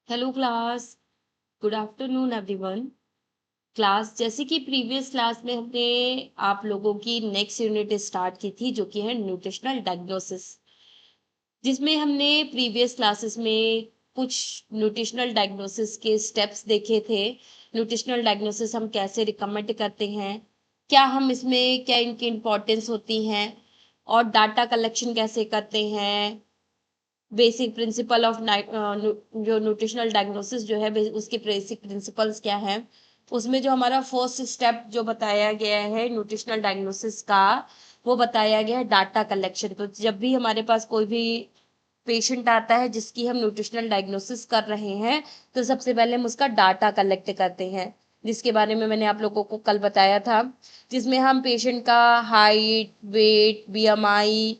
Hello class. Good afternoon everyone. Class, जैसे कि previous class में हमने आप लोगों की नेक्स्ट यूनिट स्टार्ट की थी जो कि है न्यूट्रिशनल डायग्नोसिस, जिसमें हमने प्रीवियस क्लासेस में कुछ न्यूट्रिशनल डायग्नोसिस के स्टेप्स देखे थे। न्यूट्रिशनल डायग्नोसिस हम कैसे रिकमेंड करते हैं, क्या हम इसमें क्या इनकी इम्पोर्टेंस होती हैं, और डाटा कलेक्शन कैसे करते हैं। बेसिक प्रिंसिपल ऑफ जो न्यूट्रिशनल डायग्नोसिस जो है उसके बेसिक प्रिंसिपल्स क्या है। उसमें जो हमारा फर्स्ट स्टेप जो बताया गया है न्यूट्रिशनल डायग्नोसिस का, वो बताया गया है डाटा कलेक्शन। तो जब भी हमारे पास कोई भी पेशेंट आता है जिसकी हम न्यूट्रिशनल डायग्नोसिस कर रहे हैं, तो सबसे पहले हम उसका डाटा कलेक्ट करते हैं, जिसके बारे में मैंने आप लोगों को कल बताया था। जिसमें हम पेशेंट का हाइट, वेट, बीएमआई,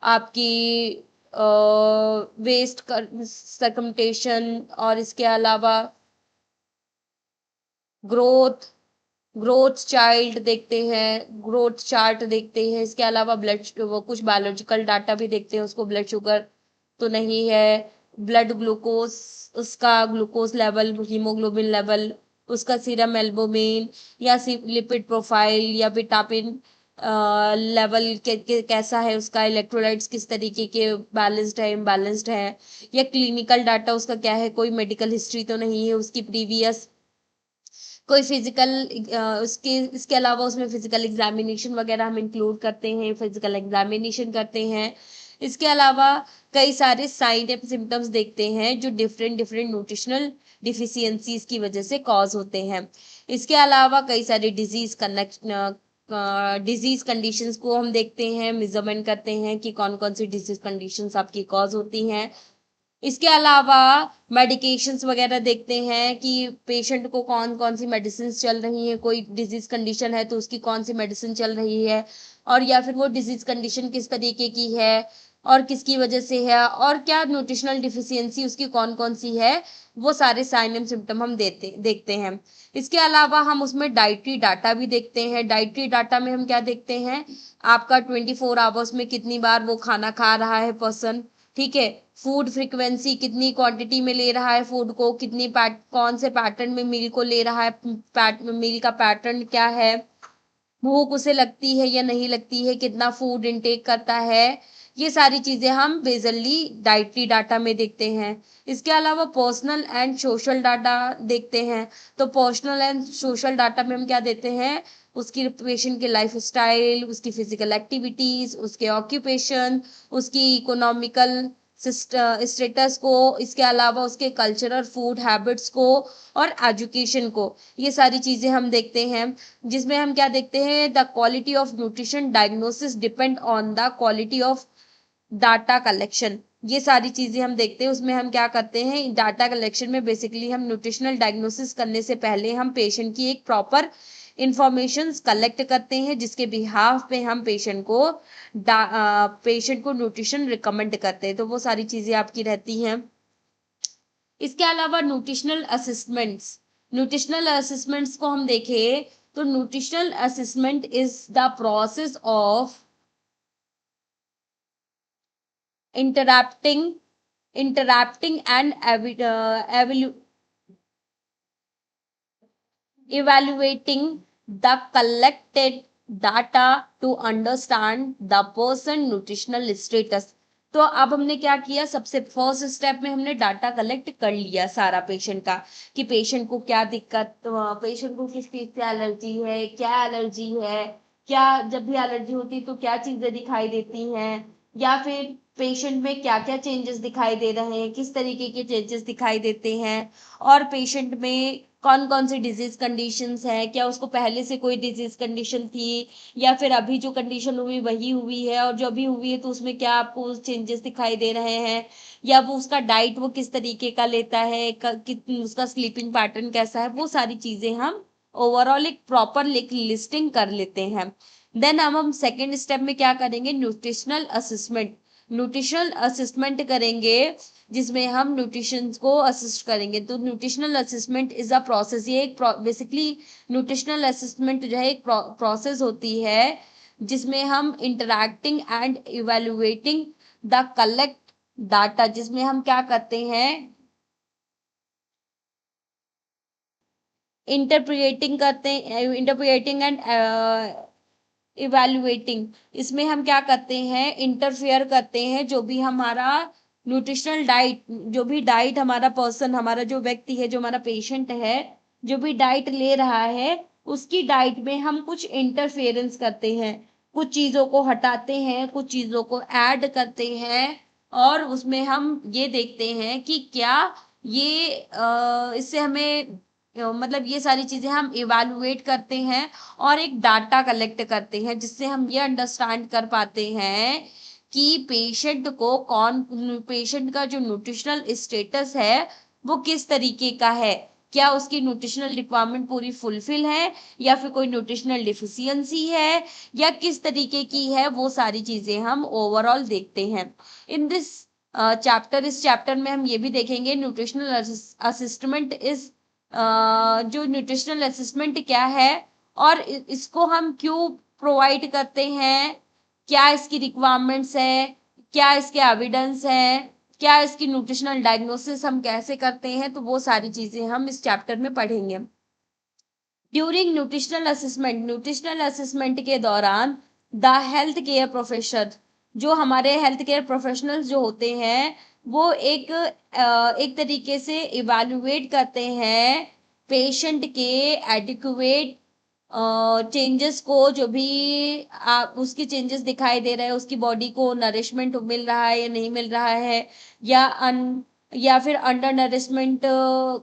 आपकी वेस्ट सर्कमटेशन, और इसके अलावा ग्रोथ ग्रोथ चाइल्ड देखते हैं, ग्रोथ चार्ट देखते हैं। इसके अलावा ब्लड, वो कुछ बायोलॉजिकल डाटा भी देखते हैं, उसको ब्लड शुगर तो नहीं है, ब्लड ग्लूकोज, उसका ग्लूकोज लेवल, हीमोग्लोबिन लेवल, उसका सीरम एल्बुमिन या लिपिड प्रोफाइल या विटामिन लेवल कैसा है, उसका इलेक्ट्रोलाइट्स किस तरीके के बैलेंस्ड है, इम्बैलेंस्ड है, या क्लिनिकल डाटा उसका क्या है, कोई मेडिकल हिस्ट्री तो नहीं है, उसकी प्रीवियस कोई फिजिकल, उसके इसके अलावा उसमें फिजिकल एग्जामिनेशन वगैरह हम इंक्लूड करते हैं, फिजिकल एग्जामिनेशन करते हैं। इसके अलावा कई सारे साइन एंड सिम्टम्स देखते हैं जो डिफरेंट डिफरेंट न्यूट्रिशनल डिफिशियंसीज की वजह से कॉज होते हैं। इसके अलावा कई सारे डिजीज कंडीशंस को हम देखते हैं, मेजरमेंट करते हैं कि कौन कौन सी डिजीज कंडीशंस आपकी कॉज होती हैं। इसके अलावा मेडिकेशंस वगैरह देखते हैं कि पेशेंट को कौन कौन सी मेडिसिन चल रही है, कोई डिजीज कंडीशन है तो उसकी कौन सी मेडिसिन चल रही है, और या फिर वो डिजीज कंडीशन किस तरीके की है और किसकी वजह से है, और क्या न्यूट्रिशनल डिफिशियंसी उसकी कौन कौन सी है। वो सारे साइन एंड सिम्टम हम देखते हैं। इसके अलावा हम उसमें डाइटरी डाटा भी देखते हैं। डाइटरी डाटा में हम क्या देखते हैं, आपका 24 आवर्स में कितनी बार वो खाना खा रहा है पर्सन, ठीक है। फूड फ्रीक्वेंसी, कितनी क्वांटिटी में ले रहा है फूड को, कौन से पैटर्न में मील को ले रहा है, मील का पैटर्न क्या है, भूख उसे लगती है या नहीं लगती है, कितना फूड इनटेक करता है। ये सारी चीजें हम बेजली डाइटरी डाटा में देखते हैं। इसके अलावा पर्सनल एंड सोशल डाटा देखते हैं। तो पर्सनल एंड सोशल डाटा में हम क्या देते हैं, उसकी पेशेंट के लाइफ स्टाइल, उसकी फिजिकल एक्टिविटीज, उसके ऑक्यूपेशन, उसकी इकोनॉमिकल स्टेटस को, इसके अलावा उसके कल्चरल फूड हैबिट्स को, और एजुकेशन को। ये सारी चीजें हम देखते हैं। जिसमें हम क्या देखते हैं, the quality of nutrition diagnosis depend on the quality of data collection. ये सारी चीजें हम देखते हैं। उसमें हम क्या करते हैं, डाटा कलेक्शन में बेसिकली हम न्यूट्रिशनल डायग्नोसिस करने से पहले हम पेशेंट की एक प्रॉपर इंफॉर्मेशन कलेक्ट करते हैं, जिसके बिहाफ पे हम पेशेंट को न्यूट्रिशन रिकमेंड करते हैं। तो वो सारी चीजें आपकी रहती हैं। इसके अलावा न्यूट्रिशनल असेसमेंट्स को हम देखें, तो nutritional assessment is the process of interrupting interrupting and evaluating the collected data to understand the person nutritional status। तो अब हमने क्या किया, सबसे फर्स्ट स्टेप में हमने डाटा कलेक्ट कर लिया सारा पेशेंट का, कि पेशेंट को क्या दिक्कत, पेशेंट को किस चीज से एलर्जी है, क्या एलर्जी है, क्या जब भी एलर्जी होती है तो क्या चीजें दिखाई देती हैं, या फिर पेशेंट में क्या क्या चेंजेस दिखाई दे रहे हैं, किस तरीके के चेंजेस दिखाई देते हैं, और पेशेंट में कौन कौन सी डिजीज कंडीशंस है, क्या उसको पहले से कोई डिजीज कंडीशन थी, या फिर अभी जो कंडीशन हुई वही हुई है, और जो अभी हुई है तो उसमें क्या आपको चेंजेस दिखाई दे रहे हैं, या वो उसका डाइट वो किस तरीके का लेता है, उसका स्लीपिंग पैटर्न कैसा है। वो सारी चीजें हम ओवरऑल एक प्रॉपर लिस्टिंग कर लेते हैं। देन अब हम सेकेंड स्टेप में क्या करेंगे, न्यूट्रिशनल असिस्टमेंट करेंगे, जिसमें हम न्यूट्रिशन को असिस्ट करेंगे। तो न्यूट्रिशनल असिस्टमेंट इज अ प्रोसेस, ये एक बेसिकली न्यूट्रिशनल असिस्टमेंट जो है एक प्रोसेस होती है, जिसमें हम interacting and evaluating the collect data, जिसमें हम क्या करते हैं, इंटरप्रिएटिंग एंड इवैल्यूएटिंग, इसमें हम क्या करते हैं, इंटरफेयर करते हैं जो भी हमारा न्यूट्रिशनल डाइट, जो भी डाइट हमारा पर्सन, हमारा जो व्यक्ति है, जो हमारा पेशेंट है, जो भी डाइट ले रहा है, उसकी डाइट में हम कुछ इंटरफेरेंस करते हैं, कुछ चीज़ों को हटाते हैं, कुछ चीज़ों को ऐड करते हैं, और उसमें हम ये देखते हैं कि क्या ये इससे हमें मतलब ये सारी चीज़ें हम इवैल्यूएट करते हैं और एक डाटा कलेक्ट करते हैं, जिससे हम ये अंडरस्टैंड कर पाते हैं कि पेशेंट का जो न्यूट्रिशनल स्टेटस है वो किस तरीके का है, क्या उसकी न्यूट्रिशनल रिक्वायरमेंट पूरी फुलफिल है, या फिर कोई न्यूट्रिशनल डिफिशियंसी है, या किस तरीके की है, वो सारी चीजें हम ओवरऑल देखते हैं। इन दिस चैप्टर, इस चैप्टर में हम ये भी देखेंगे न्यूट्रिशनल असिस्टमेंट इज, जो न्यूट्रिशनल असिस्टमेंट क्या है, और इसको हम क्यों प्रोवाइड करते हैं, क्या इसकी रिक्वायरमेंट्स है, क्या इसके एविडेंस है, क्या इसकी न्यूट्रिशनल डायग्नोसिस हम कैसे करते हैं, तो वो सारी चीजें हम इस चैप्टर में पढ़ेंगे। ड्यूरिंग न्यूट्रिशनल असेसमेंट के दौरान द हेल्थ केयर प्रोफेशनल, जो हमारे हेल्थ केयर प्रोफेशनल्स जो होते हैं, वो एक तरीके से इवैल्यूएट करते हैं पेशेंट के एडिक्वेट चेंजेस को, जो भी आप उसकी चेंजेस दिखाई दे रहे हैं, उसकी बॉडी को नरिशमेंट मिल रहा है या नहीं मिल रहा है, या या फिर अंडर नरिशमेंट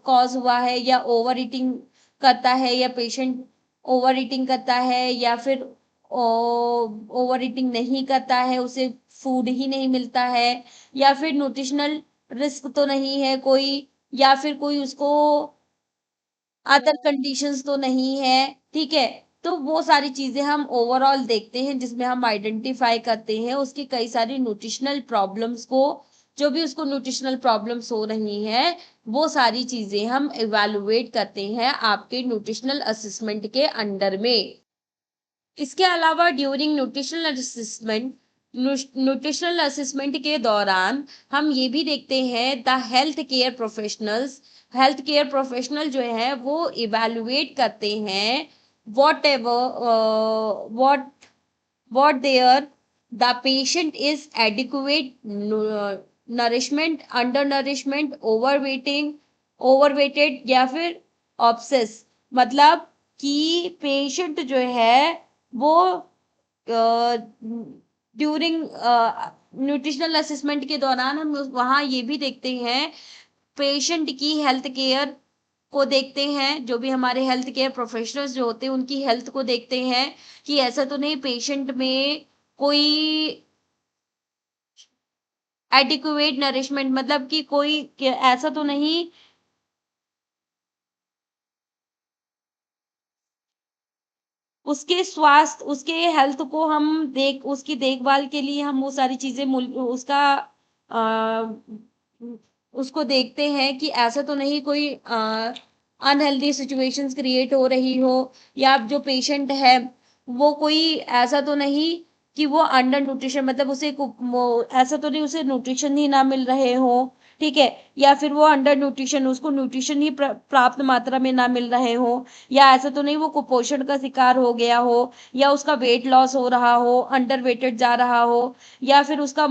कॉज हुआ है, या ओवर ईटिंग करता है, या पेशेंट ओवर ईटिंग करता है, या फिर ओवर ईटिंग नहीं करता है, उसे फूड ही नहीं मिलता है, या फिर न्यूट्रिशनल रिस्क तो नहीं है कोई, या फिर कोई उसको अदर कंडीशंस तो नहीं है, ठीक है। तो वो सारी चीजें हम ओवरऑल देखते हैं, जिसमें हम आइडेंटिफाई करते हैं उसकी कई सारी न्यूट्रिशनल प्रॉब्लम्स को, जो भी उसको न्यूट्रिशनल प्रॉब्लम्स हो रही हैं, वो सारी चीजें हम इवैल्यूएट करते हैं आपके न्यूट्रिशनल असेसमेंट के अंडर में। इसके अलावा ड्यूरिंग न्यूट्रिशनल असेसमेंट के दौरान हम ये भी देखते हैं द हेल्थ केयर प्रोफेशनल जो है वो इवैल्यूएट करते हैं what ever what their the patient is adequate nourishment, undernourishment, overweighted या फिर ऑब्सेस, मतलब कि पेशेंट जो है वो ड्यूरिंग न्यूट्रिशनल असेसमेंट के दौरान हम वहाँ ये भी देखते हैं पेशेंट की हेल्थ केयर को देखते हैं, जो भी हमारे हेल्थ केयर प्रोफेशनल्स जो होते हैं उनकी हेल्थ को देखते हैं कि ऐसा तो नहीं पेशेंट में कोई एडिक्वेट नरिशमेंट, मतलब कि कोई ऐसा तो नहीं, उसके स्वास्थ्य, उसके हेल्थ को हम उसकी देखभाल के लिए हम वो सारी चीजें उसका उसको देखते हैं कि ऐसा तो नहीं कोई अनहेल्दी सिचुएशंस क्रिएट हो रही हो, या जो पेशेंट है वो कोई ऐसा तो नहीं कि वो अंडर न्यूट्रिशन, मतलब ऐसा तो नहीं उसे न्यूट्रिशन ही ना मिल रहे हो, ठीक है, या फिर वो अंडर न्यूट्रिशन, उसको न्यूट्रिशन ही प्राप्त मात्रा में ना मिल रहे हो, या ऐसा तो नहीं वो कुपोषण का शिकार हो गया हो, या उसका वेट लॉस हो रहा हो, अंडर वेटेड जा रहा हो, या फिर उसका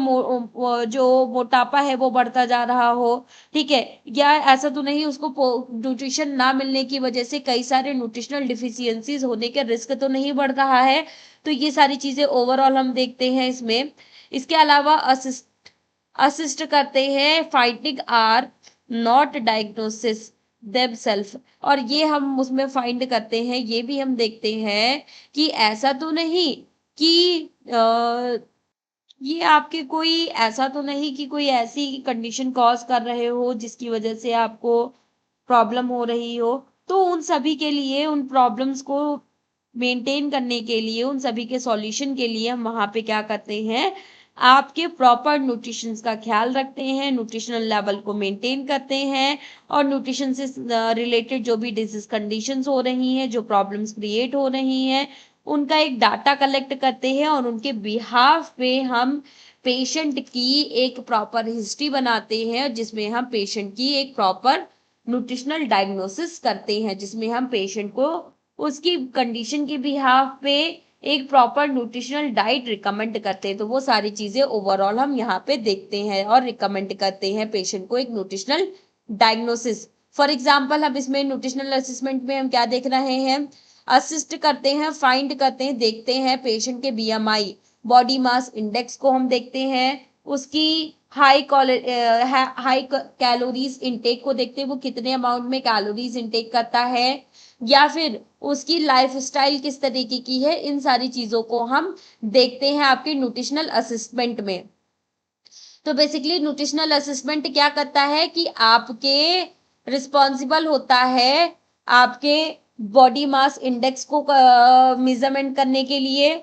जो मोटापा है वो बढ़ता जा रहा हो, ठीक है, या ऐसा तो नहीं उसको न्यूट्रिशन ना मिलने की वजह से कई सारे न्यूट्रिशनल डिफिशियंसीज होने के रिस्क तो नहीं बढ़ रहा है। तो ये सारी चीजें ओवरऑल हम देखते हैं इसमें। इसके अलावा असिस्ट करते हैं finding are not diagnosis themselves, और ये हम उसमें फाइंड करते हैं, ये भी हम देखते हैं कि ऐसा तो नहीं कि ये आपके कोई ऐसा तो नहीं कि कोई ऐसी कंडीशन कॉज कर रहे हो जिसकी वजह से आपको प्रॉब्लम हो रही हो। तो उन सभी के लिए, उन प्रॉब्लम्स को मेंटेन करने के लिए, उन सभी के सॉल्यूशन के लिए हम वहाँ पे क्या करते हैं, आपके प्रॉपर न्यूट्रिशन का ख्याल रखते हैं, न्यूट्रिशनल लेवल को मेंटेन करते हैं, और न्यूट्रिशन से रिलेटेड जो भी डिजीज कंडीशंस हो रही हैं, जो प्रॉब्लम्स क्रिएट हो रही हैं, उनका एक डाटा कलेक्ट करते हैं, और उनके बिहाफ पे हम पेशेंट की एक प्रॉपर हिस्ट्री बनाते हैं, जिसमें हम पेशेंट की एक प्रॉपर न्यूट्रिशनल डायग्नोसिस करते हैं, जिसमें हम पेशेंट को उसकी कंडीशन के बिहाफ पे एक प्रॉपर न्यूट्रिशनल डाइट रिकमेंड करते हैं। तो वो सारी चीजें ओवरऑल हम यहाँ पे देखते हैं और रिकमेंड करते हैं पेशेंट को एक न्यूट्रिशनल डायग्नोसिस। फॉर एग्जाम्पल हम इसमें न्यूट्रिशनल असेसमेंट में हम क्या देख रहे हैं, असिस्ट करते हैं, फाइंड करते हैं, देखते हैं पेशेंट के बीएमआई बॉडी मास इंडेक्स को हम देखते हैं, उसकी हाई कैलोरीज इनटेक को देखते हैं, वो कितने अमाउंट में कैलोरीज इनटेक करता है, या फिर उसकी लाइफस्टाइल किस तरीके की है। इन सारी चीजों को हम देखते हैं आपके न्यूट्रिशनल असेसमेंट में। तो बेसिकली न्यूट्रिशनल असेसमेंट क्या करता है कि आपके रिस्पॉन्सिबल होता है आपके बॉडी मास इंडेक्स को मेजरमेंट करने के लिए।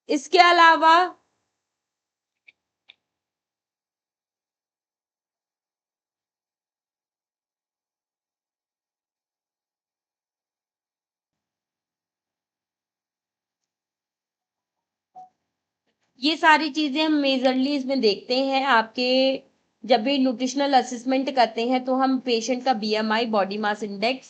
इसके अलावा ये सारी चीजें हम मेजरली इसमें देखते हैं आपके। जब भी न्यूट्रिशनल असेसमेंट करते हैं तो हम पेशेंट का बीएमआई बॉडी मास इंडेक्स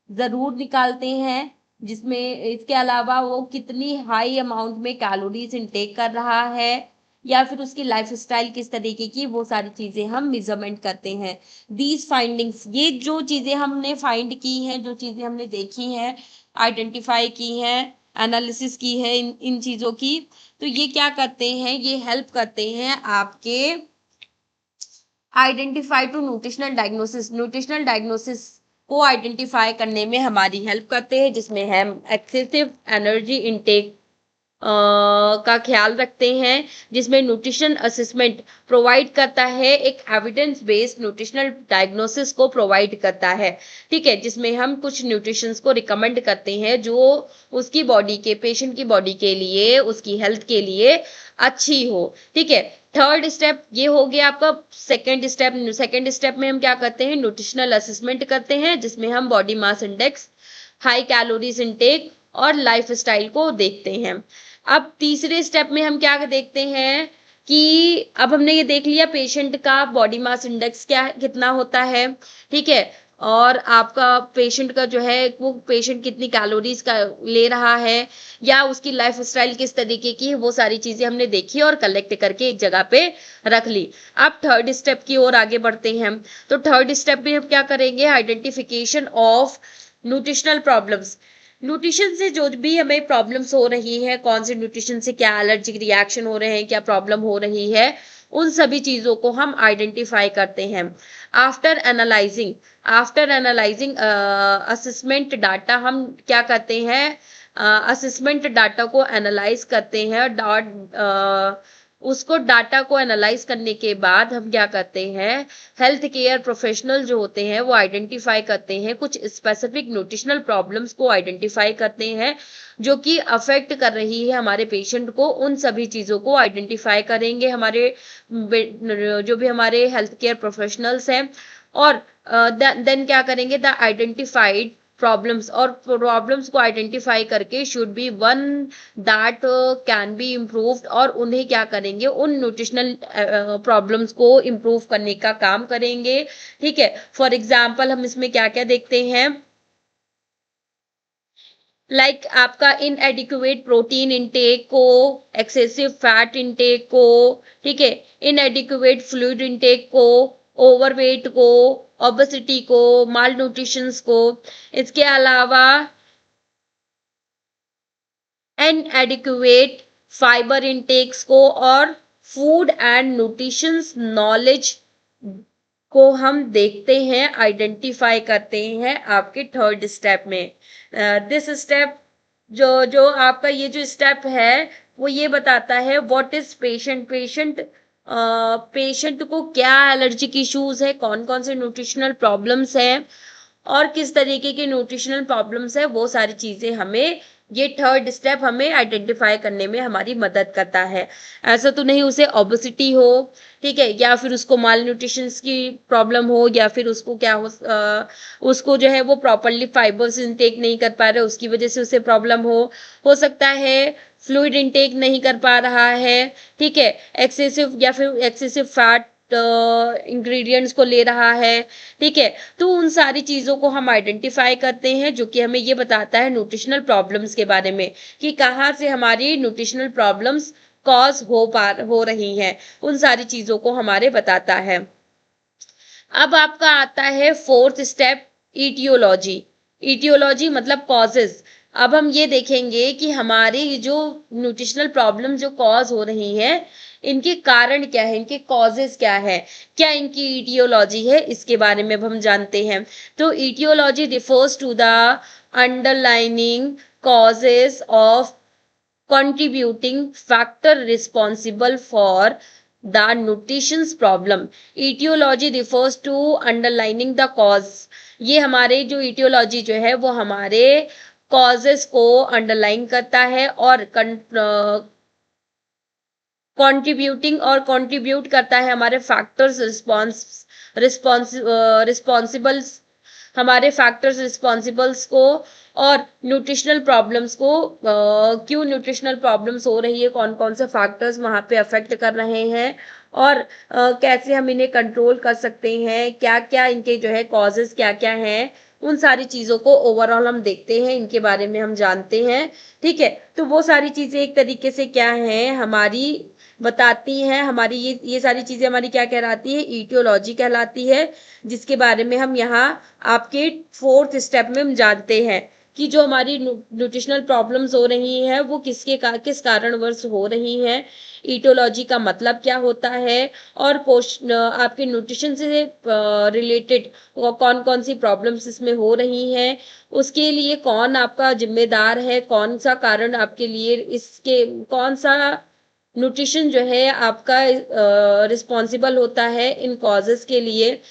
जरूर निकालते हैं, जिसमें इसके अलावा वो कितनी हाई अमाउंट में कैलोरीज इनटेक कर रहा है, या फिर उसकी लाइफस्टाइल किस तरीके की, वो सारी चीजें हम मेजरमेंट करते हैं। दीज फाइंडिंग्स, ये जो चीजें हमने फाइंड की हैं, जो चीजें हमने देखी हैं, आइडेंटिफाई की हैं, एनालिसिस की है इन चीजों की, तो ये क्या करते हैं, ये हेल्प करते हैं आपके identify to nutritional diagnosis. Nutritional diagnosis को आइडेंटिफाई करने में हमारी हेल्प करते हैं, जिसमें हम एक्सेसिव एनर्जी इनटेक का ख्याल रखते हैं, जिसमें न्यूट्रिशन असेसमेंट प्रोवाइड करता है, एक एविडेंस बेस्ड न्यूट्रिशनल डायग्नोसिस को प्रोवाइड करता है। ठीक है, जिसमें हम कुछ न्यूट्रिशंस को रिकमेंड करते हैं जो उसकी बॉडी के, पेशेंट की बॉडी के लिए, उसकी हेल्थ के लिए अच्छी हो। ठीक है, थर्ड स्टेप ये हो गया आपका। सेकेंड स्टेप में हम क्या करते हैं, न्यूट्रिशनल असेसमेंट करते हैं, जिसमें हम body mass index, high calories intake और लाइफ स्टाइल को देखते हैं। अब तीसरे स्टेप में हम क्या देखते हैं कि अब हमने ये देख लिया पेशेंट का बॉडी मास इंडेक्स क्या कितना होता है, ठीक है, और आपका पेशेंट का जो है वो पेशेंट कितनी कैलोरीज का ले रहा है, या उसकी लाइफ स्टाइल किस तरीके की है, वो सारी चीजें हमने देखी और कलेक्ट करके एक जगह पे रख ली। अब थर्ड स्टेप की ओर आगे बढ़ते हैं। तो थर्ड स्टेप में हम क्या करेंगे, identification of nutritional problems. Nutrition से जो भी हमें प्रॉब्लम्स हो रही है, कौन से न्यूट्रिशन से क्या एलर्जिक रिएक्शन हो रहे हैं, क्या प्रॉब्लम हो रही है, उन सभी चीजों को हम आइडेंटिफाई करते हैं। आफ्टर एनालाइजिंग असेसमेंट डाटा, हम क्या करते हैं, असेसमेंट डाटा को एनालाइज करते हैं। उसको डाटा को एनालाइज करने के बाद हम क्या करते हैं, हेल्थ केयर प्रोफेशनल जो होते हैं वो आइडेंटिफाई करते हैं, कुछ स्पेसिफिक न्यूट्रिशनल प्रॉब्लम्स को आइडेंटिफाई करते हैं जो कि अफेक्ट कर रही है हमारे पेशेंट को। उन सभी चीज़ों को आइडेंटिफाई करेंगे हमारे जो भी हमारे हेल्थ केयर प्रोफेशनल्स हैं, और देन क्या करेंगे, द आइडेंटिफाइड प्रॉब्लम्स, और प्रॉब्लम्स को आइडेंटिफाई करके should be one that can be improved, और उन्हें क्या करेंगे, उन न्यूट्रिशनल प्रॉब्लम्स को इम्प्रूव करने का काम करेंगे। ठीक है, फॉर एग्जाम्पल हम इसमें क्या क्या देखते हैं, लाइक आपका इनएडिक्वेट प्रोटीन इंटेक को, एक्सेसिव फैट इंटेक को, ठीक है, इनएडिक्वेट फ्लूइड इंटेक को, ओवरवेट को, ओबेसिटी को, माल न्यूट्रिशन को। इसके अलावा इनएडिक्वेट फाइबर इंटेक्स को, और फूड एंड न्यूट्रिशन नॉलेज को हम देखते हैं, आइडेंटिफाई करते हैं आपके थर्ड स्टेप में। दिस स्टेप जो आपका ये जो स्टेप है वो ये बताता है व्हाट इज पेशेंट को क्या एलर्जिक इश्यूज है, कौन कौन से न्यूट्रिशनल प्रॉब्लम्स हैं, और किस तरीके के न्यूट्रिशनल प्रॉब्लम्स है, वो सारी चीजें हमें, ये थर्ड स्टेप हमें आइडेंटिफाई करने में हमारी मदद करता है। ऐसा तो नहीं उसे ओबेसिटी हो, ठीक है, या फिर उसको माल न्यूट्रिशन की प्रॉब्लम हो, या फिर उसको क्या हो, उसको जो है वो प्रॉपरली फाइबर्स इनटेक नहीं कर पा रहे, उसकी वजह से उसे प्रॉब्लम हो सकता है फ्लूइड इनटेक नहीं कर पा रहा है, ठीक है, एक्सेसिव या फिर एक्सेसिव फैट इंग्रेडिएंट्स को ले रहा है, ठीक है। तो उन सारी चीज़ों को हम आइडेंटिफाई करते हैं, जो कि हमें ये बताता है न्यूट्रिशनल प्रॉब्लम्स के बारे में कि कहाँ से हमारी न्यूट्रिशनल प्रॉब्लम्स कॉज हो रही हैं, उन सारी चीज़ों को हमारे बताता है। अब आपका आता है फोर्थ स्टेप, ईटियोलॉजी। ईटियोलॉजी मतलब कॉजेज। अब हम ये देखेंगे कि हमारी जो न्यूट्रिशनल प्रॉब्लम जो कॉज हो रही है, इनके कारण क्या है, इनके कॉजेज क्या है, क्या इनकी ईटियोलॉजी है, इसके बारे में अब हम जानते हैं। तो etiology refers to the underlining causes of contributing factor responsible for the nutrition's problem. etiology refers to underlining the cause. ये हमारे जो etiology जो है वो हमारे causes को underline करता है और कंट्रीब्यूटिंग और कंट्रीब्यूट करता है हमारे फैक्टर्स रिस्पॉन्सिबल्स, हमारे फैक्टर्स रिस्पॉन्सिबल्स को और न्यूट्रिशनल प्रॉब्लम्स को, क्यों न्यूट्रिशनल प्रॉब्लम्स हो रही है, कौन कौन से फैक्टर्स वहाँ पे अफेक्ट कर रहे हैं और कैसे हम इन्हें कंट्रोल कर सकते हैं, क्या क्या इनके जो है कॉजेज क्या क्या हैं, उन सारी चीज़ों को ओवरऑल हम देखते हैं, इनके बारे में हम जानते हैं, ठीक है। तो वो सारी चीज़ें एक तरीके से क्या हैं, हमारी बताती हैं, हमारी ये सारी चीज़ें हमारी क्या कहलाती है, ईटियोलॉजी कहलाती है, जिसके बारे में हम यहाँ आपके फोर्थ स्टेप में हम जानते हैं कि जो हमारी न्यूट्रिशनल प्रॉब्लम्स हो रही हैं वो किस कारणवश हो रही हैं, ईटियोलॉजी का मतलब क्या होता है और आपके न्यूट्रिशन से रिलेटेड कौन कौन सी प्रॉब्लम्स इसमें हो रही हैं, उसके लिए कौन आपका जिम्मेदार है, कौन सा कारण आपके लिए, इसके कौन सा न्यूट्रिशन जो है आपका रिस्पॉन्सिबल होता है इन कॉजेस के लिए,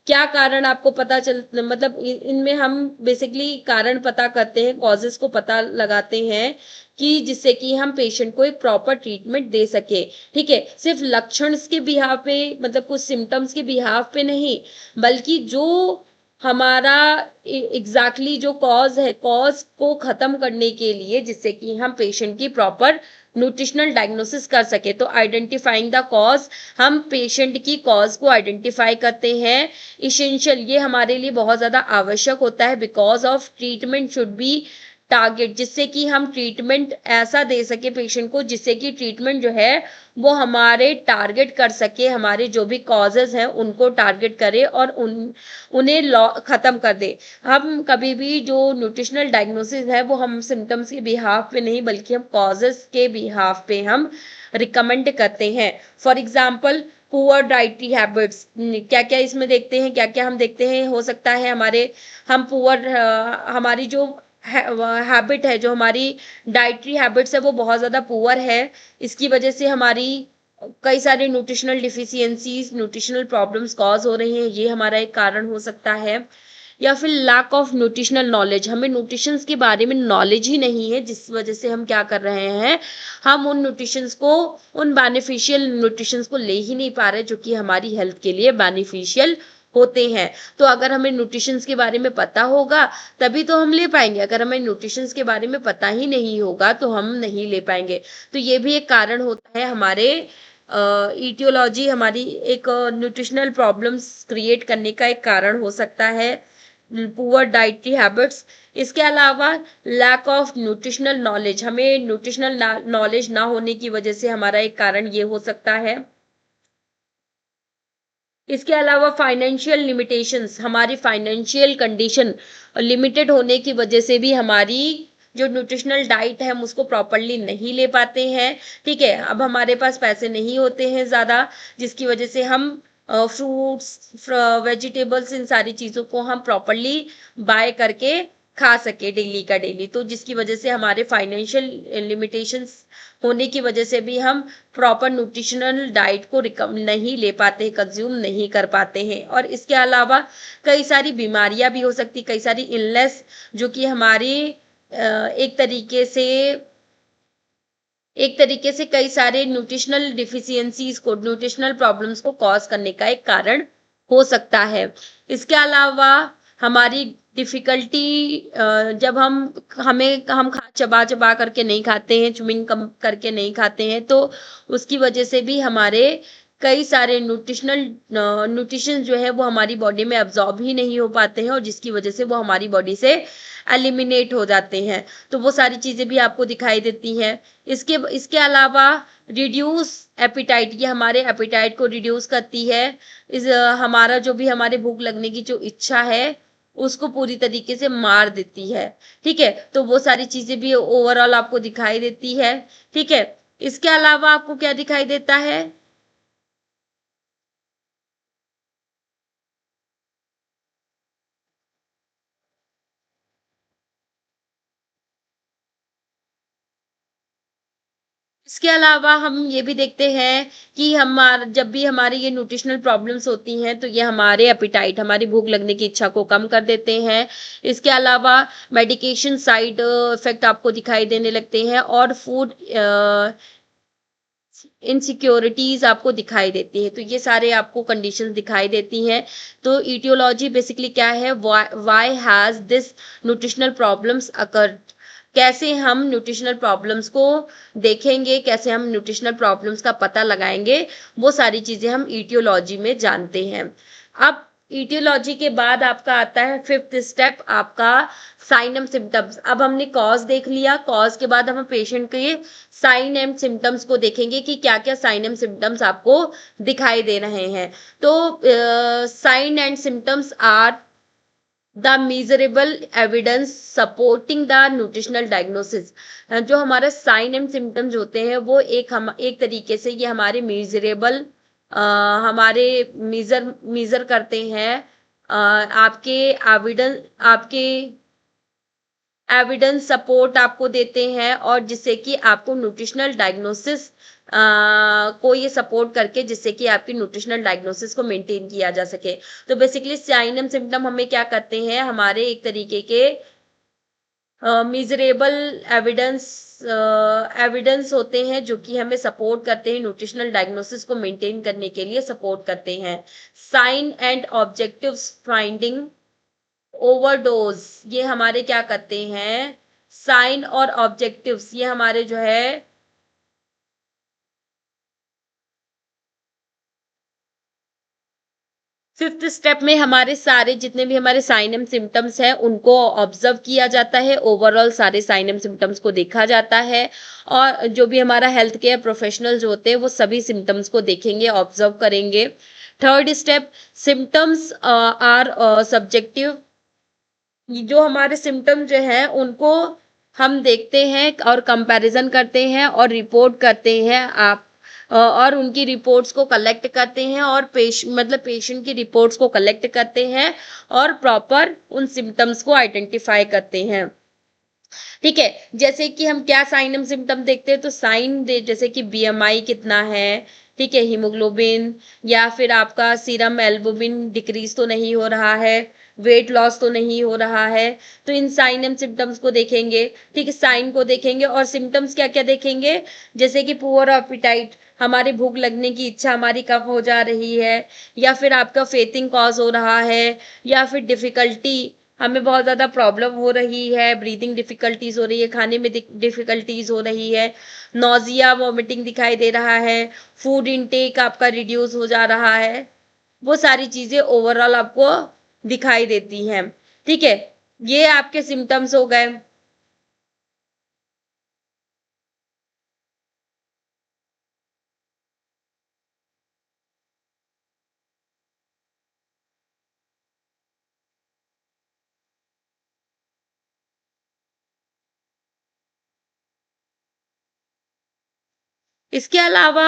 क्या कारण आपको पता चल, मतलब इनमें हम बेसिकली कारण पता करते हैं, कॉजेस को पता लगाते हैं कि जिससे कि हम पेशेंट को एक प्रॉपर ट्रीटमेंट दे सके, ठीक है। सिर्फ लक्षण के बिहाव पे, मतलब कुछ सिम्टम्स के बिहाव पे नहीं, बल्कि जो हमारा एग्जैक्टली जो कॉज है, कॉज को खत्म करने के लिए, जिससे कि हम पेशेंट की प्रॉपर न्यूट्रिशनल डायग्नोसिस कर सके। तो आइडेंटिफाइंग द कॉज, हम पेशेंट की कॉज को आइडेंटिफाई करते हैं, इसेंशियल, ये हमारे लिए बहुत ज़्यादा आवश्यक होता है, because of treatment should be target, जिससे कि हम ट्रीटमेंट ऐसा दे सके पेशेंट को जिससे कि ट्रीटमेंट जो है वो हमारे टारगेट कर सके, हमारे जो भी कॉजेज हैं उनको टारगेट करे और उन्हें ख़त्म कर दे। हम कभी भी जो न्यूट्रिशनल डायग्नोसिस है वो हम सिम्टम्स के बिहाफ पे नहीं, बल्कि हम कॉजेज के बिहाफ पे हम रिकमेंड करते हैं। For example poor dietary habits, क्या क्या इसमें देखते हैं, क्या क्या हम देखते हैं, हो सकता है हम पुअर, हमारी जो हैबिट है, जो हमारी डाइटरी हैबिट्स है वो बहुत ज़्यादा पुअर है, इसकी वजह से हमारी कई सारे nutritional deficiencies, nutritional problems cause हो रही हैं, ये हमारा एक कारण हो सकता है। या फिर लैक ऑफ न्यूट्रिशनल नॉलेज, हमें न्यूट्रिशंस के बारे में नॉलेज ही नहीं है, जिस वजह से हम क्या कर रहे हैं, हम उन न्यूट्रिशंस को, उन बेनिफिशियल न्यूट्रिशंस को ले ही नहीं पा रहे जो कि हमारी हेल्थ के लिए बेनिफिशियल होते हैं। तो अगर हमें न्यूट्रिशंस के बारे में पता होगा तभी तो हम ले पाएंगे, अगर हमें न्यूट्रिशंस के बारे में पता ही नहीं होगा तो हम नहीं ले पाएंगे। तो ये भी एक कारण होता है हमारे ईटियोलॉजी, हमारी एक न्यूट्रिशनल प्रॉब्लम्स क्रिएट करने का एक कारण हो सकता है, पुअर डाइटरी हैबिट्स। इसके अलावा लैक ऑफ न्यूट्रिशनल नॉलेज, हमें न्यूट्रिशनल नॉलेज ना होने की वजह से हमारा एक कारण ये हो सकता है। इसके अलावा फाइनेंशियल लिमिटेशंस, हमारी फाइनेंशियल कंडीशन लिमिटेड होने की वजह से भी हमारी जो न्यूट्रिशनल डाइट है हम उसको प्रॉपरली नहीं ले पाते हैं, ठीक है। अब हमारे पास पैसे नहीं होते हैं ज़्यादा, जिसकी वजह से हम फ्रूट्स, वेजिटेबल्स, इन सारी चीज़ों को हम प्रॉपरली बाय करके खा सके डेली का डेली, तो जिसकी वजह से हमारे फाइनेंशियल लिमिटेशंस होने की वजह से भी हम प्रॉपर न्यूट्रिशनल डाइट को नहीं ले पाते, कंज्यूम नहीं कर पाते हैं। और इसके अलावा कई सारी बीमारियां भी हो सकती, कई सारी इलनेस जो कि हमारी एक तरीके से कई सारे न्यूट्रिशनल डिफिशियंसीज को, न्यूट्रिशनल प्रॉब्लम्स को कॉज करने का एक कारण हो सकता है। इसके अलावा हमारी डिफिकल्टी जब हम चबा चबा करके नहीं खाते हैं, च्युइंग कम करके नहीं खाते हैं, तो उसकी वजह से भी हमारे कई सारे न्यूट्रिशन जो है वो हमारी बॉडी में एब्जॉर्ब ही नहीं हो पाते हैं, और जिसकी वजह से वो हमारी बॉडी से एलिमिनेट हो जाते हैं। तो वो सारी चीजें भी आपको दिखाई देती हैं। इसके इसके अलावा रिड्यूस एपिटाइट, ये हमारे एपिटाइट को रिड्यूस करती है। हमारा जो भी हमारे भूख लगने की जो इच्छा है उसको पूरी तरीके से मार देती है। ठीक है, तो वो सारी चीजें भी ओवरऑल आपको दिखाई देती है। ठीक है, इसके अलावा आपको क्या दिखाई देता है? इसके अलावा हम ये भी देखते हैं कि जब भी हमारी ये न्यूट्रिशनल प्रॉब्लम्स होती हैं तो ये हमारे एपिटाइट, हमारी भूख लगने की इच्छा को कम कर देते हैं। इसके अलावा मेडिकेशन साइड इफेक्ट आपको दिखाई देने लगते हैं, और फूड इनसिक्योरिटीज आपको दिखाई देती है। तो ये सारे आपको कंडीशंस दिखाई देती हैं। तो ईटियोलॉजी बेसिकली क्या है? Why has this nutritional problems occur, कैसे हम न्यूट्रिशनल प्रॉब्लम्स को देखेंगे, कैसे हम न्यूट्रिशनल प्रॉब्लम्स का पता लगाएंगे, वो सारी चीजें हम ईटियोलॉजी में जानते हैं। अब ईटियोलॉजी के बाद आपका आता है फिफ्थ स्टेप, आपका साइन एंड सिम्टम्स। अब हमने कॉज देख लिया, कॉज के बाद हम पेशेंट के साइन एंड सिम्टम्स को देखेंगे कि क्या क्या साइन एंड सिम्टम्स आपको दिखाई दे रहे हैं। तो sign and symptoms are the measurable evidence supporting the nutritional diagnosis. जो हमारे साइन एंड सिम्टम्स होते हैं वो एक तरीके से ये हमारे मीजरेबल हमारे मीजर करते हैं, आपके एविडेंस सपोर्ट आपको देते हैं, और जिससे कि आपको न्यूट्रिशनल डायग्नोसिस को ये सपोर्ट करके जिससे कि आपकी न्यूट्रिशनल डायग्नोसिस को मेंटेन किया जा सके। तो बेसिकली साइन एंड सिम्टम हमें क्या करते हैं? हमारे एक तरीके के मिजरेबल एविडेंस होते हैं जो कि हमें सपोर्ट करते हैं, न्यूट्रिशनल डायग्नोसिस को मेंटेन करने के लिए सपोर्ट करते हैं। Sign and objectives finding overdose, ये हमारे क्या करते हैं? साइन और ऑब्जेक्टिव्स ये हमारे जो है फिफ्थ स्टेप में हमारे सारे जितने भी हमारे साइन एंड सिम्टम्स हैं उनको ऑब्जर्व किया जाता है। ओवरऑल सारे साइन एंड सिम्टम्स को देखा जाता है, और जो भी हमारा हेल्थ केयर प्रोफेशनल्स होते हैं वो सभी सिम्टम्स को देखेंगे, ऑब्जर्व करेंगे। Third step, symptoms are subjective. जो हमारे सिम्टम जो है उनको हम देखते हैं और कंपैरिजन करते हैं और रिपोर्ट करते हैं, और उनकी रिपोर्ट्स को कलेक्ट करते हैं, और पेशेंट की रिपोर्ट्स को कलेक्ट करते हैं और प्रॉपर उन सिम्टम्स को आइडेंटिफाई करते हैं। ठीक है, जैसे कि हम क्या साइन एंड सिम्टम देखते हैं? तो साइन दे जैसे कि बीएमआई कितना है, ठीक है, हीमोग्लोबिन, या फिर आपका सीरम एल्बुमिन डिक्रीज तो नहीं हो रहा है, वेट लॉस तो नहीं हो रहा है। तो इन साइन एंड सिम्टम्स को देखेंगे। ठीक है, साइन को देखेंगे, और सिम्टम्स क्या क्या देखेंगे? जैसे कि पुअर एपेटाइट, हमारी भूख लगने की इच्छा हमारी कम हो जा रही है, या फिर आपका फेथिंग कॉज हो रहा है, या फिर डिफिकल्टी, हमें बहुत ज्यादा प्रॉब्लम हो रही है, ब्रीदिंग डिफिकल्टीज हो रही है, खाने में डिफिकल्टीज हो रही है, नोजिया वॉमिटिंग दिखाई दे रहा है, फूड इनटेक आपका रिड्यूस हो जा रहा है। वो सारी चीजें ओवरऑल आपको दिखाई देती हैं। ठीक है, ये आपके सिम्टम्स हो गए। इसके अलावा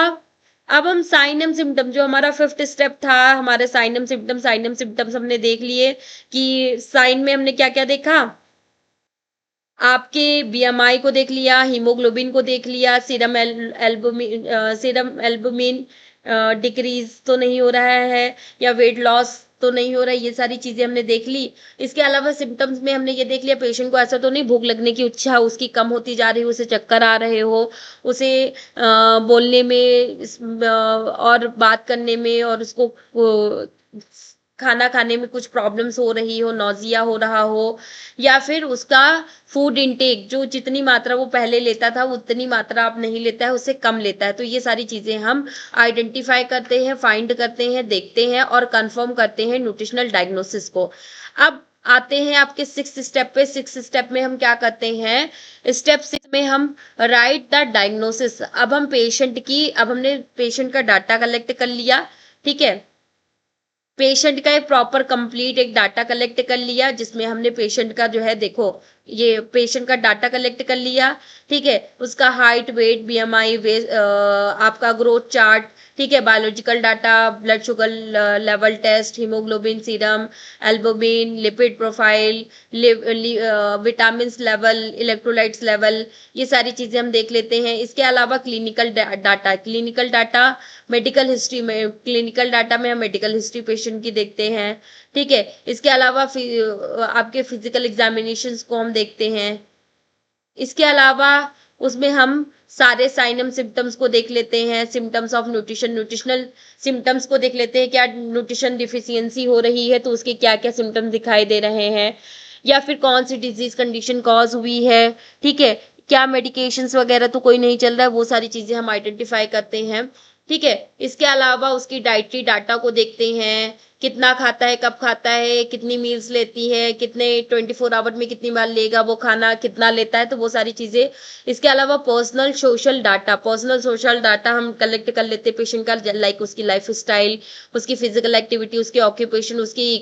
अब हम साइन एंड सिम्टम, जो हमारा फिफ्थ स्टेप था, हमारे साइन एंड सिम्टम्स हमने देख लिए कि साइन में हमने क्या क्या देखा? आपके बीएमआई को देख लिया, हीमोग्लोबिन को देख लिया, सीरम एल्बुमिन डिक्रीज तो नहीं हो रहा है, या वेट लॉस तो नहीं हो रहा है, ये सारी चीजें हमने देख ली। इसके अलावा सिम्टम्स में हमने ये देख लिया, पेशेंट को ऐसा तो नहीं भूख लगने की इच्छा उसकी कम होती जा रही हो, उसे चक्कर आ रहे हो, उसे बोलने में और बात करने में और उसको खाना खाने में कुछ प्रॉब्लम्स हो रही हो, नौजिया हो रहा हो, या फिर उसका फूड इनटेक जो जितनी मात्रा वो पहले लेता था उतनी मात्रा अब नहीं लेता है, उससे कम लेता है। तो ये सारी चीज़ें हम आइडेंटिफाई करते हैं, फाइंड करते हैं, देखते हैं और कंफर्म करते हैं न्यूट्रिशनल डायग्नोसिस को। अब आते हैं आपके 6th स्टेप पे। 6th स्टेप में हम क्या करते हैं, स्टेप 6 में हम राइट द डायग्नोसिस। अब हमने पेशेंट का डाटा कलेक्ट कर लिया, ठीक है। पेशेंट का एक प्रॉपर कंप्लीट एक डाटा कलेक्ट कर लिया, जिसमें हमने पेशेंट का जो है, देखो ये पेशेंट का डाटा कलेक्ट कर लिया, ठीक है। उसका हाइट, वेट, बीएमआई, आपका ग्रोथ चार्ट, ठीक है, biological data, blood sugar level test, haemoglobin, serum, albumin, lipid profile, vitamin level, electrolytes level, ये सारी चीजें हम देख लेते हैं। इसके अलावा क्लिनिकल डाटा मेडिकल हिस्ट्री में, क्लिनिकल डाटा में हम मेडिकल हिस्ट्री पेशेंट की देखते हैं, ठीक है। इसके अलावा आपके फिजिकल एग्जामिनेशंस को हम देखते हैं। इसके अलावा उसमें हम सारे साइन एंड सिम्टम्स को देख लेते हैं, सिम्टम्स ऑफ न्यूट्रिशनल सिम्टम्स को देख लेते हैं, क्या न्यूट्रिशन डिफिशियंसी हो रही है तो उसके क्या क्या सिम्टम्स दिखाई दे रहे हैं, या फिर कौन सी डिजीज कंडीशन कॉज हुई है, ठीक है, क्या मेडिकेशंस वगैरह तो कोई नहीं चल रहा है, वो सारी चीजें हम आइडेंटिफाई करते हैं, ठीक है। इसके अलावा उसकी डाइटरी डाटा को देखते हैं, कितना खाता है, कब खाता है, कितनी मील्स लेती है, कितने 24 आवर में कितनी बार लेगा वो खाना, कितना लेता है, तो वो सारी चीजें। इसके अलावा पर्सनल सोशल डाटा हम कलेक्ट कर लेते हैं पेशेंट का, लाइक उसकी लाइफ स्टाइल, उसकी फिजिकल एक्टिविटी, उसके ऑक्यूपेशन, उसकी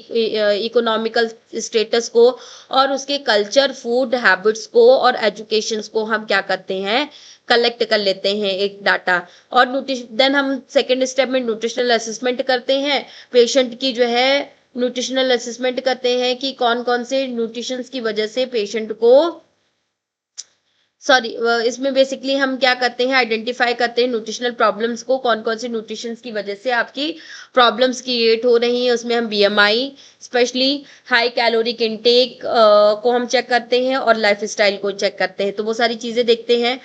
इकोनॉमिकल स्टेटस को, और उसके कल्चर, फूड हैबिट्स को और एजुकेशन को हम क्या करते हैं, कलेक्ट कर लेते हैं एक डाटा। और देन हम सेकेंड स्टेप में न्यूट्रिशनल असेसमेंट करते हैं, पेशेंट की जो है न्यूट्रिशनल असेसमेंट करते हैं कि कौन कौन से न्यूट्रिशंस की वजह से पेशेंट को, सॉरी, इसमें बेसिकली हम क्या करते हैं, आइडेंटिफाई करते हैं न्यूट्रिशनल प्रॉब्लम्स को, कौन कौन से न्यूट्रिशंस की वजह से आपकी प्रॉब्लम्स क्रिएट हो रही हैं। उसमें हम BMI, specially high caloric intake को हम चेक करते हैं, और लाइफ स्टाइल को चेक करते हैं, तो वो सारी चीजें देखते हैं।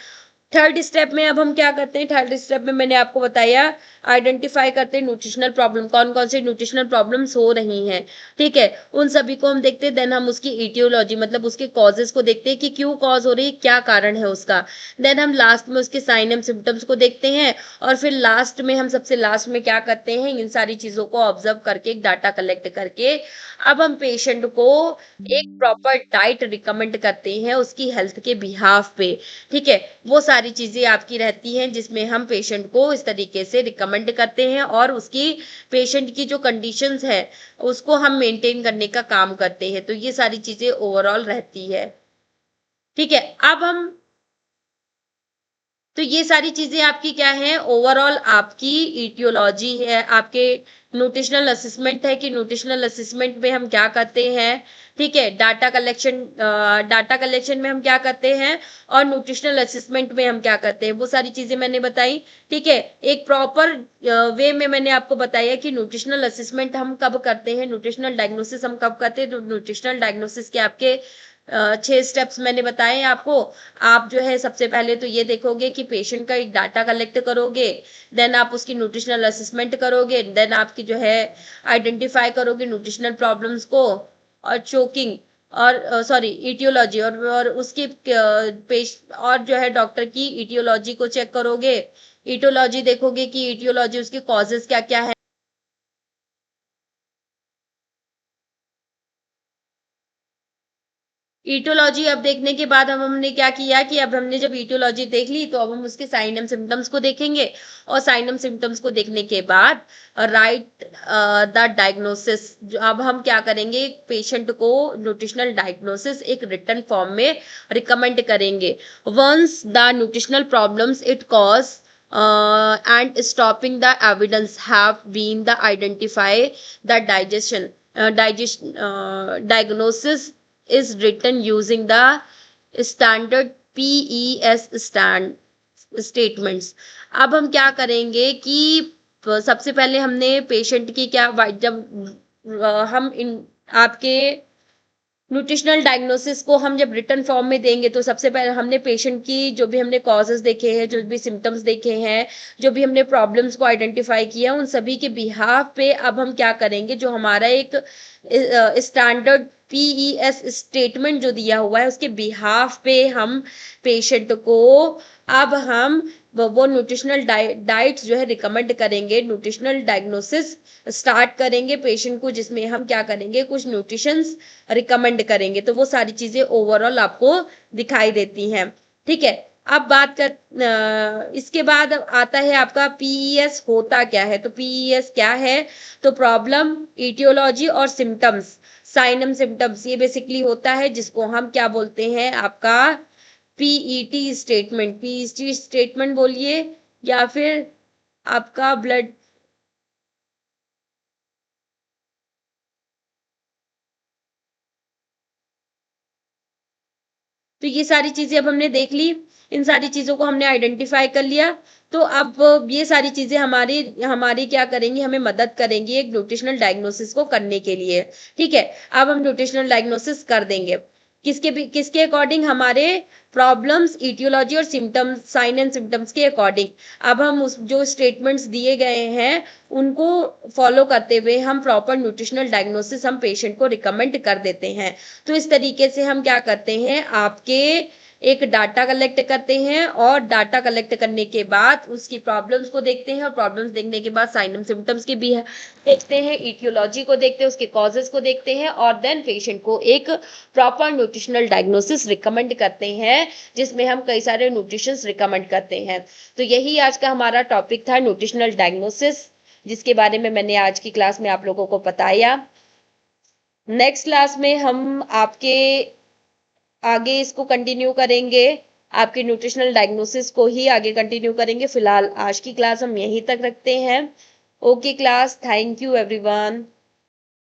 थर्ड स्टेप में अब हम क्या करते हैं, थर्ड स्टेप में मैंने आपको बताया, आइडेंटिफाई करते हैं न्यूट्रिशनल प्रॉब्लम, कौन कौन से न्यूट्रिशनल प्रॉब्लम्स हो रही हैं, ठीक है, उन सभी को हम देखते हैं। देन हम उसकी इटियोलॉजी, मतलब उसके कॉजेस को देखते हैं कि क्यों कॉज हो रही है, क्या कारण है उसका। देन हम लास्ट में उसके साइन एंड सिम्टम्स को देखते हैं, और फिर लास्ट में हम सबसे लास्ट में क्या करते हैं, इन सारी चीजों को ऑब्जर्व करके, एक डाटा कलेक्ट करके, अब हम पेशेंट को एक प्रॉपर डाइट रिकमेंड करते हैं उसकी हेल्थ के बिहाफ पे, ठीक है। वो सारी चीजें आपकी रहती हैं जिसमें हम पेशेंट को इस तरीके से रिकमेंड करते हैं, और उसकी पेशेंट की जो कंडीशंस है उसको हम मेंटेन करने का काम करते हैं। तो ये सारी चीजें ओवरऑल रहती है, ठीक है। अब हम, तो ये सारी चीजें आपकी क्या है, ओवरऑल आपकी ईटियोलॉजी है, आपके न्यूट्रिशनल असेसमेंट है कि न्यूट्रिशनल असेसमेंट में हम क्या करते हैं, ठीक है। डाटा कलेक्शन में हम क्या करते हैं, और न्यूट्रिशनल असेसमेंट में हम क्या करते हैं, वो सारी चीजें मैंने बताई, ठीक है। एक प्रॉपर वे में मैंने आपको बताया कि न्यूट्रिशनल असेसमेंट हम कब करते हैं, न्यूट्रिशनल डायग्नोसिस हम कब करते हैं। तो न्यूट्रिशनल डायग्नोसिस के आपके 6 स्टेप्स मैंने बताए आपको। आप जो है सबसे पहले तो ये देखोगे कि पेशेंट का एक डाटा कलेक्ट करोगे, देन आप उसकी न्यूट्रिशनल असेसमेंट करोगे, देन आपकी जो है आइडेंटिफाई करोगे न्यूट्रिशनल प्रॉब्लम्स को, और चोकिंग, और सॉरी ईटियोलॉजी, और उसकी और जो है डॉक्टर की ईटियोलॉजी को चेक करोगे। ईटियोलॉजी देखोगे कि ईटियोलॉजी उसके कॉजेज क्या क्या है। ईटोलॉजी अब देखने के बाद हम हमने क्या किया कि अब हमने जब ईटोलॉजी देख ली, तो अब हम उसके साइन एंड सिम्टम्स को देखेंगे, और साइन एंड सिम्टम्स को देखने के बाद राइट द डायग्नोसिस। अब हम क्या करेंगे, पेशेंट को न्यूट्रिशनल डायग्नोसिस एक रिटन फॉर्म में रिकमेंड करेंगे। Once the nutritional problems it cause and stopping the evidence have been the identify the diagnosis is written using the standard PES statements। अब हम क्या करेंगे कि सबसे पहले हमने पेशेंट की क्या, जब हम इन आपके न्यूट्रिशनल डायग्नोसिस को हम जब रिटन फॉर्म में देंगे तो सबसे पहले हमने पेशेंट की जो भी हमने कॉजेज देखे हैं, जो भी सिम्टम्स देखे हैं, जो भी हमने प्रॉब्लम्स को आइडेंटिफाई किया, उन सभी के बिहाफ पे अब हम क्या करेंगे, जो हमारा एक स्टैंडर्ड पीईएस स्टेटमेंट जो दिया हुआ है उसके बिहाफ पे हम पेशेंट को अब हम वो न्यूट्रिशनल डाइट्स जो है रिकमेंड करेंगे, न्यूट्रिशनल डायग्नोसिस स्टार्ट करेंगे पेशेंट को, जिसमें हम क्या करेंगे, कुछ न्यूट्रिशंस रिकमेंड करेंगे। तो वो सारी चीजें ओवरऑल आपको दिखाई देती हैं। ठीक है, अब बात कर इसके बाद आता है आपका पीईएस होता क्या है। तो पीईएस क्या है, तो प्रॉब्लम, इटियोलॉजी और सिम्टम्स, साइन एंड सिम्टम्स, ये बेसिकली होता है जिसको हम क्या बोलते हैं, आपका पीईटी स्टेटमेंट। पीईटी स्टेटमेंट बोलिए या फिर आपका ब्लड, तो ये सारी चीजें अब हमने देख ली, इन सारी चीजों को हमने आइडेंटिफाई कर लिया। तो अब ये सारी चीजें हमारी हमारी क्या करेंगी, हमें मदद करेंगी एक न्यूट्रिशनल डायग्नोसिस को करने के लिए। ठीक है, अब हम न्यूट्रिशनल डायग्नोसिस कर देंगे किसके अकॉर्डिंग, हमारे प्रॉब्लम्स, इटियोलॉजी और सिम्टम्स, साइन एंड सिम्टम्स के अकॉर्डिंग। अब हम उस जो स्टेटमेंट्स दिए गए हैं उनको फॉलो करते हुए हम प्रॉपर न्यूट्रिशनल डायग्नोसिस हम पेशेंट को रिकमेंड कर देते हैं। तो इस तरीके से हम क्या करते हैं, आपके एक डाटा कलेक्ट करते हैं और डाटा कलेक्ट करने के बाद उसकी प्रॉब्लम्स को देखते हैं और प्रॉब्लम्स देखने के बाद साइन एंड सिम्टम्स की भी देखते हैं, इटियोलॉजी को देखते हैं, उसके कॉजेस को देखते हैं और देन पेशेंट को एक प्रॉपर न्यूट्रिशनल डायग्नोसिस रिकमेंड करते हैं, जिसमें हम कई सारे न्यूट्रिशंस रिकमेंड करते हैं। तो यही आज का हमारा टॉपिक था, न्यूट्रिशनल डायग्नोसिस, जिसके बारे में मैंने आज की क्लास में आप लोगों को बताया। नेक्स्ट क्लास में हम आपके आगे इसको कंटिन्यू करेंगे, आपके न्यूट्रिशनल डायग्नोसिस को ही आगे कंटिन्यू करेंगे। फिलहाल आज की क्लास हम यहीं तक रखते हैं। Okay class, thank you everyone.